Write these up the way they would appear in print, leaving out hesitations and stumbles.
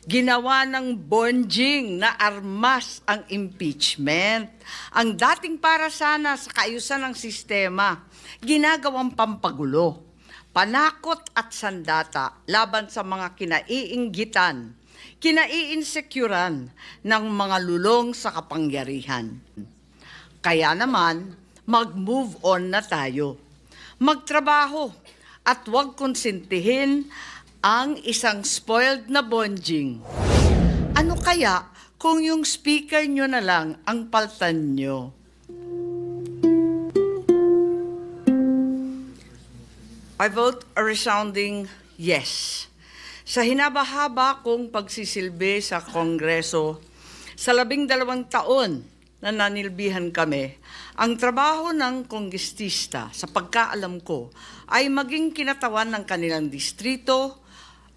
Ginawa ng bonjing na armas ang impeachment. Ang dating para sana sa kaayusan ng sistema, ginagawang pampagulo, panakot at sandata laban sa mga kinaiinggitan, kinaiinsecuran ng mga lulong sa kapangyarihan. Kaya naman, mag-move on na tayo. Magtrabaho at huwag konsentihin ang isang spoiled na bonjing. Ano kaya kung yung speaker nyo na lang ang paltan nyo? I vote a resounding yes. Sa hinabahaba kong pagsisilbi sa Kongreso, sa 12 taon na nanilbihan kami, ang trabaho ng kongrestista sa pagkaalam ko ay maging kinatawan ng kanilang distrito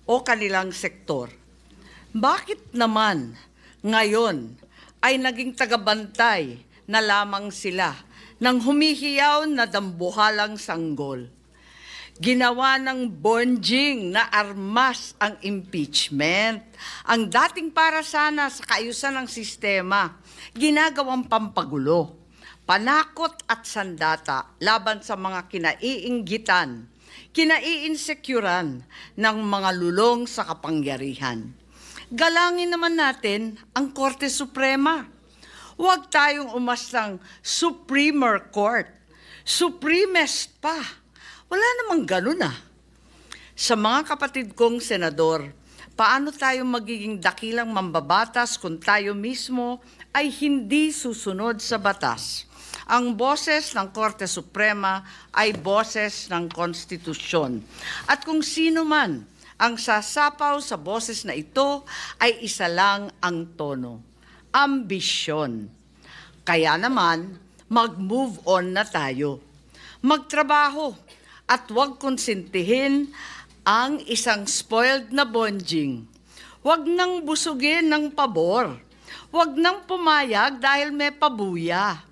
o kanilang sektor. Bakit naman ngayon ay naging tagabantay na lamang sila ng humihiyaw na dambuhalang sanggol? Ginawa ng bonjing na armas ang impeachment. Ang dating para sana sa kaayusan ng sistema, ginagawang pampagulo, panakot at sandata laban sa mga kinaiinggitan, kinaiinsecuran ng mga lulong sa kapangyarihan. Galangin naman natin ang Korte Suprema. Huwag tayong umastang Supreme Court, Supremest pa. Wala namang ganun ah. Sa mga kapatid kong senador, paano tayo magiging dakilang mambabatas kung tayo mismo ay hindi susunod sa batas? Ang boses ng Korte Suprema ay boses ng konstitusyon. At kung sino man ang sasapaw sa boses na ito ay isa lang ang tono, ambisyon. Kaya naman, mag-move on na tayo. Magtrabaho at huwag konsentihin ang isang spoiled na bonjing. Huwag nang busugin ng pabor. Huwag nang pumayag dahil may pabuya.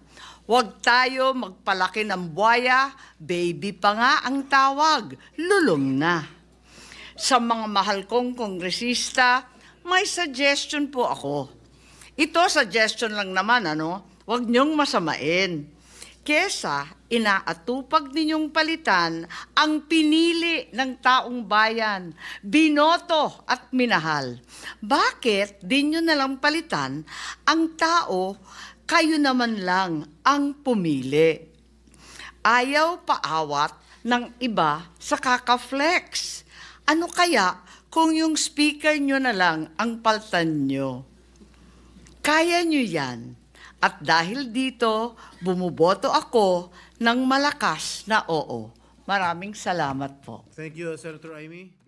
Huwag tayo magpalaki ng buwaya, baby pa nga ang tawag, lulong na. Sa mga mahal kong kongresista, may suggestion po ako. Ito suggestion lang naman, Huwag niyong masamain. Kesa inaatupag ninyong palitan ang pinili ng taong bayan, binoto at minahal. Bakit di nyo nalang palitan ang tao, kayo naman lang ang pumili? Ayaw paawat ng iba sa kakaflex. Ano kaya kung yung speaker nyo na lang ang paltan nyo? Kaya nyo yan. At dahil dito, bumuboto ako ng malakas na oo. Maraming salamat po. Thank you, Senator Amy.